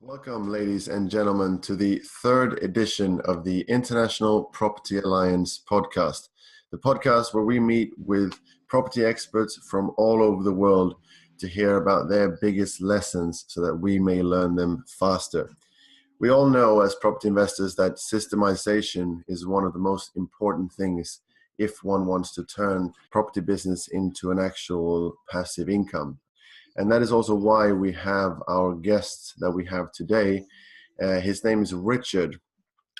Welcome, ladies and gentlemen, to the third edition of the International Property Alliance podcast, the podcast where we meet with property experts from all over the world to hear about their biggest lessons so that we may learn them faster. We all know as property investors that systemization is one of the most important things if one wants to turn property business into an actual passive income. And that is also why we have our guest that we have today. His name is Richard.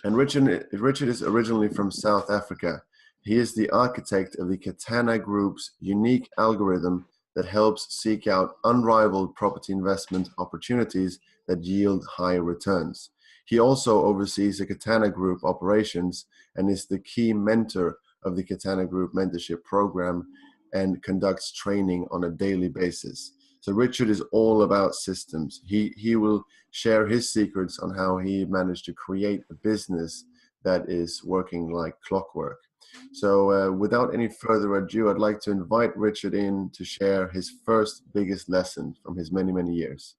And Richard is originally from South Africa. He is the architect of the Katana Group's unique algorithm that helps seek out unrivaled property investment opportunities that yield high returns. He also oversees the Katana Group operations and is the key mentor of the Katana Group Mentorship Programme and conducts training on a daily basis. So Richard is all about systems. He will share his secrets on how he managed to create a business that is working like clockwork. So without any further ado, I'd like to invite Richard in to share his first biggest lesson from his many, many years.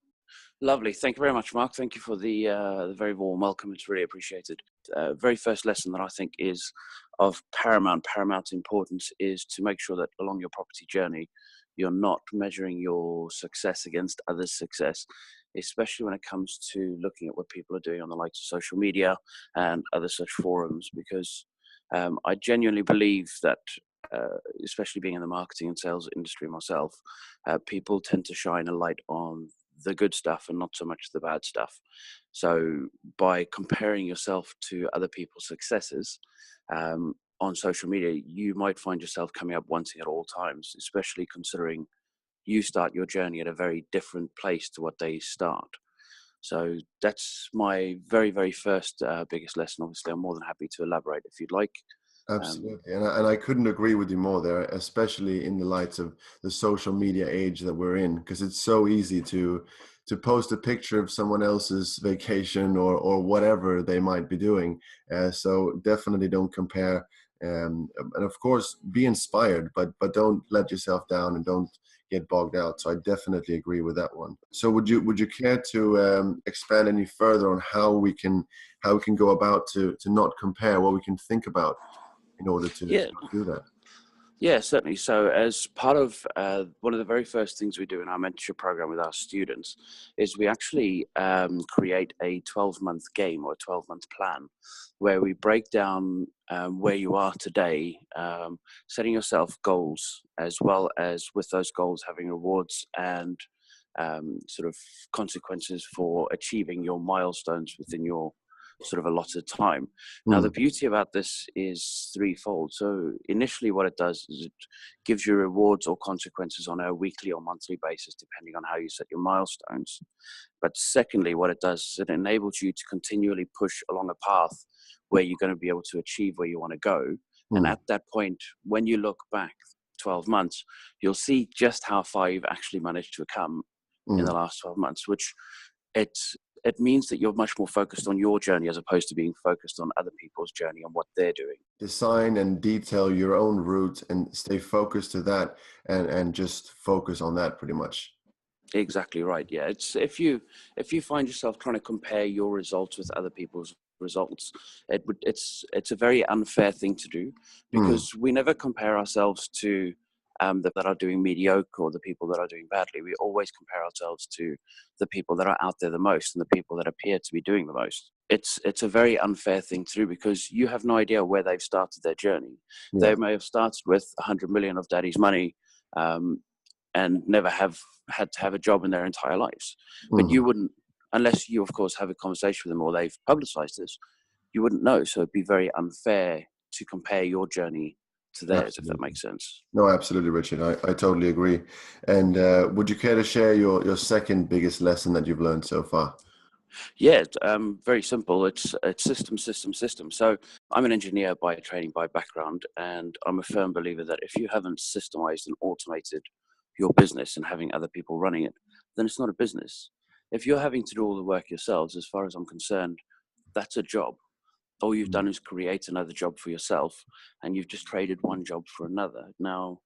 Lovely. Thank you very much, Mark. Thank you for the very warm welcome. It's really appreciated. Very first lesson that I think is of paramount importance is to make sure that along your property journey, you're not measuring your success against others' success, especially when it comes to looking at what people are doing on the likes of social media and other such forums, because I genuinely believe that, especially being in the marketing and sales industry myself, people tend to shine a light on the good stuff and not so much the bad stuff. So by comparing yourself to other people's successes, on social media, you might find yourself coming up wanting at all times, especially considering you start your journey at a very different place to what they start. So that's my very, very first biggest lesson. Obviously, I'm more than happy to elaborate if you'd like. Absolutely. And I couldn't agree with you more there, especially in the light of the social media age that we're in, because it's so easy to post a picture of someone else's vacation or whatever they might be doing. So definitely don't compare. And of course, be inspired, but don't let yourself down and don't get bogged out. So I definitely agree with that one. So would you care to expand any further on how we can go about to not compare, what we can think about in order to do that? Yeah, certainly. So as part of one of the very first things we do in our mentorship program with our students is we actually create a 12-month game or a 12-month plan where we break down where you are today, setting yourself goals, as well as with those goals having rewards and sort of consequences for achieving your milestones within your sort of allotted time. Now, the beauty about this is threefold. So initially what it does is it gives you rewards or consequences on a weekly or monthly basis, depending on how you set your milestones. But secondly, what it does is it enables you to continually push along a path where you're going to be able to achieve where you want to go. And at that point, when you look back 12 months, you'll see just how far you've actually managed to come in the last 12 months, which it means that you're much more focused on your journey as opposed to being focused on other people's journey and what they're doing. Design and detail your own route and stay focused to that and just focus on that pretty much. Exactly right. Yeah. It's if you find yourself trying to compare your results with other people's results, it's a very unfair thing to do, because we never compare ourselves to that are doing mediocre or the people that are doing badly. We always compare ourselves to the people that are out there the most and the people that appear to be doing the most. It's a very unfair thing to do, because you have no idea where they've started their journey. They may have started with 100 million of daddy's money and never have had to have a job in their entire lives. But you wouldn't, unless you of course have a conversation with them or they've publicized this, you wouldn't know. So it'd be very unfair to compare your journey to theirs. Absolutely. If that makes sense. No, absolutely, Richard. I totally agree. And would you care to share your second biggest lesson that you've learned so far? Yeah, very simple. It's system. So I'm an engineer by training, by background, and I'm a firm believer that if you haven't systemized and automated your business and having other people running it, then it's not a business. If you're having to do all the work yourselves, as far as I'm concerned, that's a job. All you've done is create another job for yourself, and you've just traded one job for another. Now,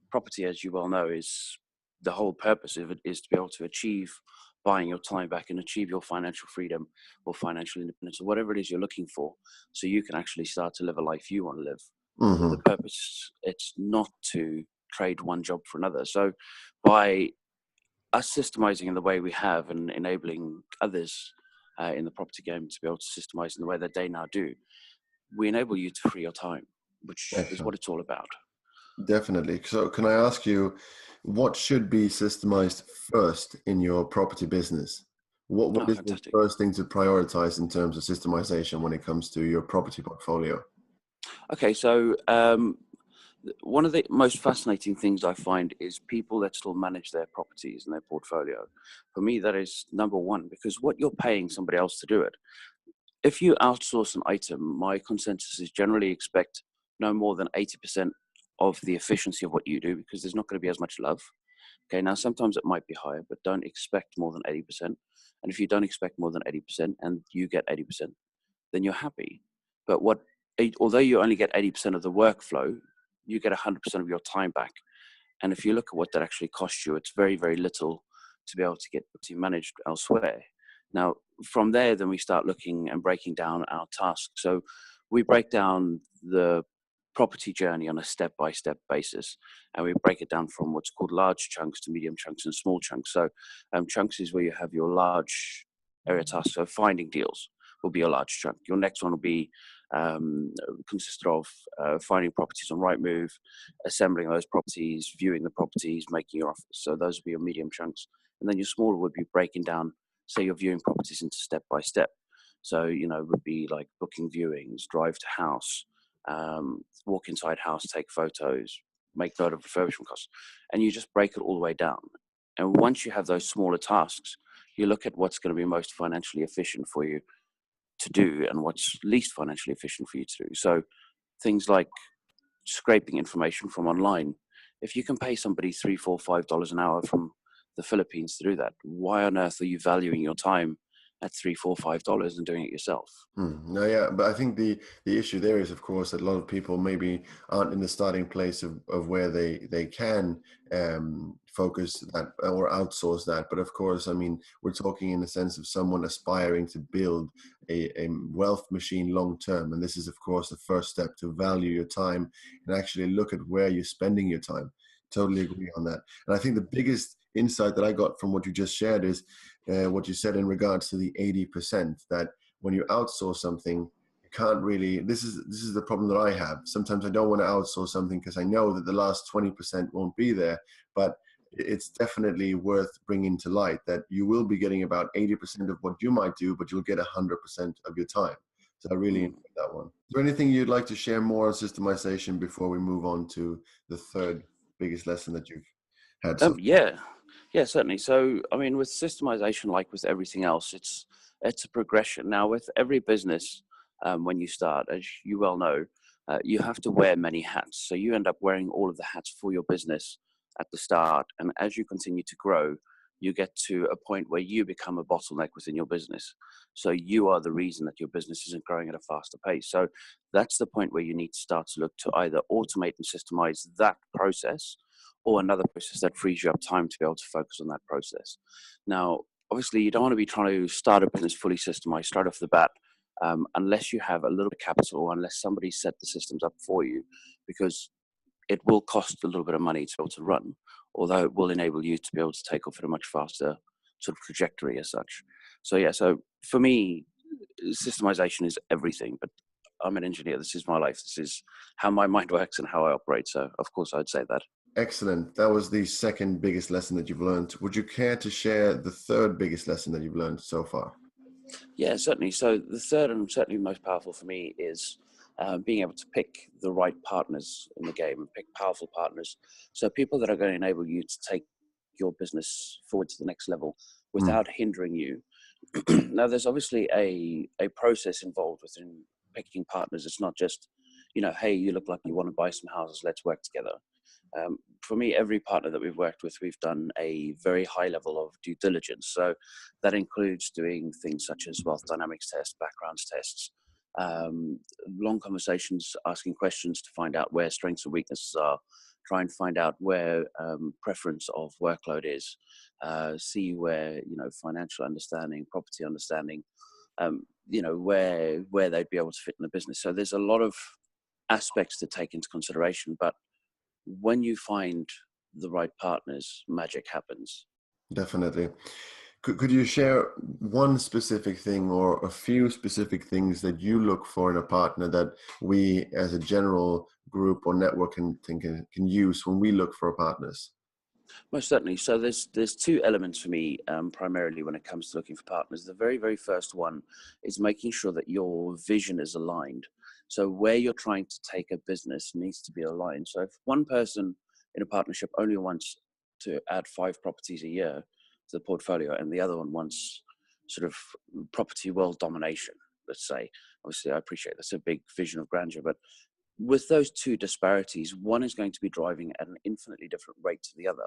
property, as you well know, is the whole purpose of it is to be able to achieve buying your time back and achieve your financial freedom or financial independence or whatever it is you're looking for, so you can actually start to live a life you want to live. The Hmm. purpose, it's not to trade one job for another. So by us systemizing in the way we have and enabling others in the property game to be able to systemize in the way that they now do, we enable you to free your time, which is what Excellent. it's all about. Definitely. So, can I ask you, what should be systemized first in your property business? What Oh, is the fantastic. first thing to prioritize in terms of systemization when it comes to your property portfolio? Okay, so one of the most fascinating things I find is people that still manage their properties and their portfolio. For me, that is number one, because what you're paying somebody else to do it. If you outsource an item, my consensus is generally expect no more than 80% of the efficiency of what you do, because there's not going to be as much love. Okay, now sometimes it might be higher, but don't expect more than 80%. And if you don't expect more than 80% and you get 80%, then you're happy. But although you only get 80% of the workflow, you get 100% of your time back. And if you look at what that actually costs you, it's very, very little to be able to get to managed elsewhere. Now, from there, then we start looking and breaking down our tasks. So we break down the property journey on a step-by-step basis, and we break it down from what's called large chunks to medium chunks and small chunks. So chunks is where you have your large area tasks. So finding deals will be a large chunk. Your next one will be consist of finding properties on Rightmove, assembling those properties, viewing the properties, making your offers. So those would be your medium chunks. And then your smaller would be breaking down, say you're viewing properties into step by step. So, would be like booking viewings, drive to house, walk inside house, take photos, make note of refurbishment costs. And you just break it all the way down. And once you have those smaller tasks, you look at what's going to be most financially efficient for you to do and what's least financially efficient for you to do. So things like scraping information from online. If you can pay somebody $3, $4, $5 an hour from the Philippines to do that, why on earth are you valuing your time at $3, $4, $5 and doing it yourself? No, yeah, but I think the issue there is, of course, that a lot of people maybe aren't in the starting place of where they can focus that or outsource that. But of course, I mean, we're talking in the sense of someone aspiring to build a wealth machine long term, and this is, of course, the first step to value your time and actually look at where you're spending your time. Totally agree on that. And I think the biggest insight that I got from what you just shared is what you said in regards to the 80%, that when you outsource something, you can't really, this is the problem that I have. Sometimes I don't want to outsource something because I know that the last 20% won't be there, but it's definitely worth bringing to light that you will be getting about 80% of what you might do, but you'll get 100% of your time. So I really Mm. enjoyed that one. Is there anything you'd like to share more on systemization before we move on to the third biggest lesson that you've had so far? Yeah, yeah, certainly. So, I mean, with systemization, like with everything else, it's a progression. Now, with every business, when you start, as you well know, you have to wear many hats. So you end up wearing all of the hats for your business at the start, and as you continue to grow, you get to a point where you become a bottleneck within your business. So you are the reason that your business isn't growing at a faster pace. So that's the point where you need to start to look to either automate and systemize that process or another process that frees you up time to be able to focus on that process. Now, obviously, you don't want to be trying to start a business fully systemized straight off the bat, unless you have a little bit of capital, unless somebody set the systems up for you, because it will cost a little bit of money to be able to run, although it will enable you to be able to take off at a much faster sort of trajectory as such. So yeah, so for me, systemization is everything, but I'm an engineer. This is my life. This is how my mind works and how I operate. So of course I'd say that. Excellent. That was the second biggest lesson that you've learned. Would you care to share the third biggest lesson that you've learned so far? Yeah, certainly. So the third and certainly most powerful for me is being able to pick the right partners in the game and pick powerful partners. So people that are going to enable you to take your business forward to the next level Mm. without hindering you. Now, there's obviously a process involved within picking partners. It's not just, hey, you look like you want to buy some houses, let's work together. For me, every partner that we've worked with, we've done a very high level of due diligence. So that includes doing things such as wealth dynamics tests, backgrounds tests, long conversations, asking questions to find out where strengths and weaknesses are, try and find out where preference of workload is. see where, financial understanding, property understanding, where they'd be able to fit in the business. So there's a lot of aspects to take into consideration, but when you find the right partners, magic happens. Definitely. Could you share one specific thing or a few specific things that you look for in a partner that we as a general group or network can use when we look for partners? Most certainly. So there's two elements for me, primarily when it comes to looking for partners. The very, very first one is making sure that your vision is aligned. So where you're trying to take a business needs to be aligned. So if one person in a partnership only wants to add 5 properties a year to the portfolio, and the other one wants sort of property world domination, let's say, obviously I appreciate that's a big vision of grandeur, but with those two disparities, one is going to be driving at an infinitely different rate to the other,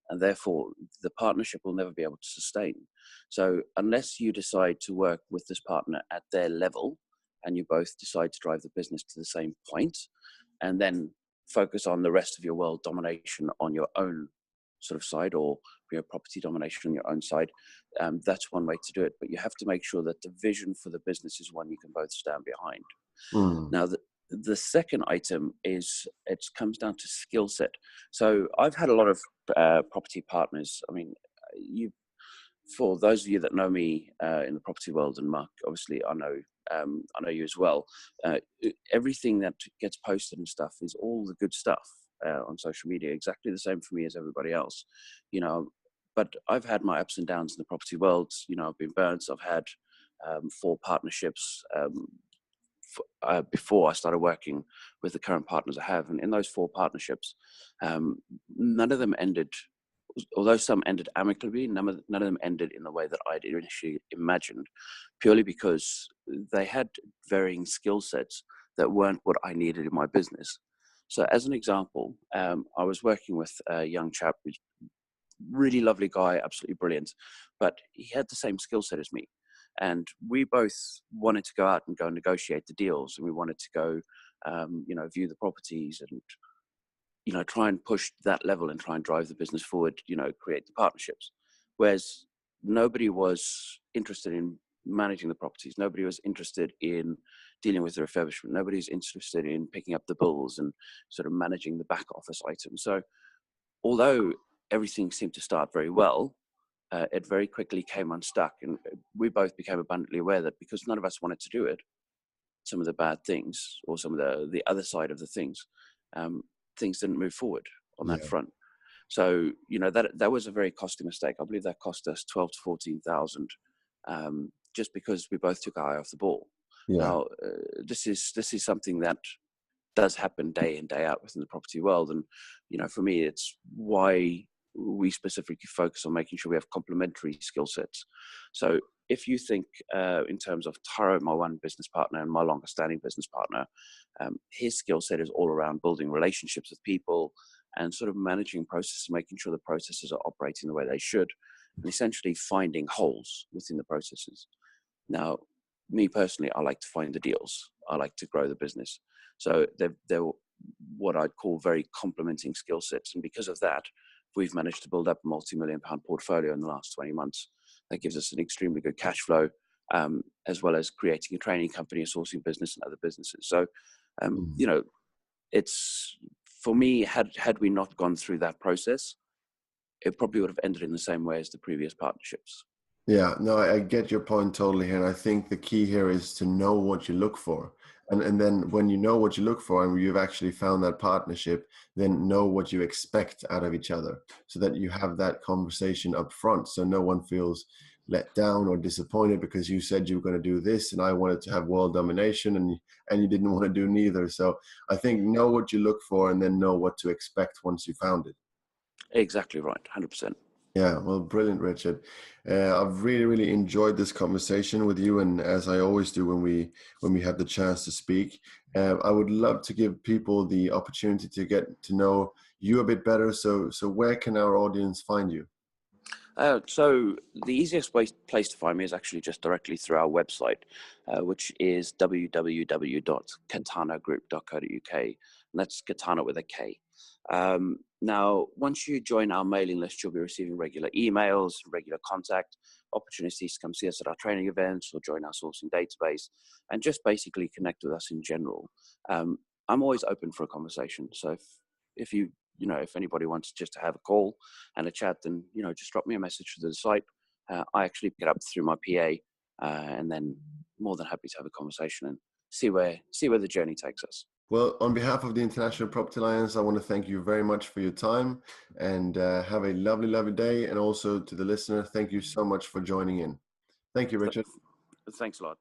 and therefore the partnership will never be able to sustain. So unless you decide to work with this partner at their level and you both decide to drive the business to the same point, and then focus on the rest of your world domination on your own sort of side, or property domination on your own side, that's one way to do it. But you have to make sure that the vision for the business is one you can both stand behind. Mm. Now, the second item is it comes down to skill set. So I've had a lot of property partners. I mean, for those of you that know me in the property world, and Mark, obviously, I know you as well. Everything that gets posted and stuff is all the good stuff on social media. Exactly the same for me as everybody else, But I've had my ups and downs in the property world. I've been burnt. I've had 4 partnerships. Before I started working with the current partners I have. And in those 4 partnerships, none of them ended, although some ended amicably, none of them ended in the way that I'd initially imagined, purely because they had varying skill sets that weren't what I needed in my business. So as an example, I was working with a young chap, who's really lovely guy, absolutely brilliant, but he had the same skill set as me. And we both wanted to go out and go and negotiate the deals, and we wanted to go, view the properties and, try and push that level and try and drive the business forward, create the partnerships. Whereas nobody was interested in managing the properties. Nobody was interested in dealing with the refurbishment. Nobody's interested in picking up the bills and sort of managing the back office items. So although everything seemed to start very well, it very quickly came unstuck, and we both became abundantly aware that because none of us wanted to do it, some of the bad things or some of the other side of the things, things didn't move forward on that Yeah. front. So that was a very costly mistake. I believe that cost us 12 to 14,000, just because we both took our eye off the ball. Yeah. Now, this is something that does happen day in, day out within the property world, and for me, it's why we specifically focus on making sure we have complementary skill sets. So if you think in terms of Taro, my one business partner and my longer standing business partner, his skill set is all around building relationships with people and sort of managing processes, making sure the processes are operating the way they should, and essentially finding holes within the processes. Now, me personally, I like to find the deals. I like to grow the business. So they're what I'd call very complementing skill sets. And because of that, we've managed to build up a multi-million-pound portfolio in the last 20 months. That gives us an extremely good cash flow, as well as creating a training company, a sourcing business, and other businesses. So, it's, for me, had we not gone through that process, it probably would have ended in the same way as the previous partnerships. Yeah, no, I get your point totally here. And I think the key here is to know what you look for. And then when you know what you look for and you've actually found that partnership, then know what you expect out of each other so that you have that conversation up front. So no one feels let down or disappointed because you said you were going to do this and I wanted to have world domination and you didn't want to do neither. So I think know what you look for and then know what to expect once you found it. Exactly right, 100%. Yeah, well, brilliant, Richard. I've really, really enjoyed this conversation with you, and as I always do when we have the chance to speak, I would love to give people the opportunity to get to know you a bit better. So where can our audience find you? So the easiest place to find me is actually just directly through our website, which is www.katanagroup.co.uk, and that's Katana with a K. Now, once you join our mailing list, you'll be receiving regular emails, regular contact, opportunities to come see us at our training events or join our sourcing database, and just basically connect with us in general. I'm always open for a conversation. So if you, if anybody wants just to have a call and a chat, then, just drop me a message through the site. I actually pick it up through my PA, and then more than happy to have a conversation and see where the journey takes us. Well, on behalf of the International Property Alliance, I want to thank you very much for your time, and have a lovely, lovely day. And also to the listener, thank you so much for joining in. Thank you, Richard. Thanks a lot.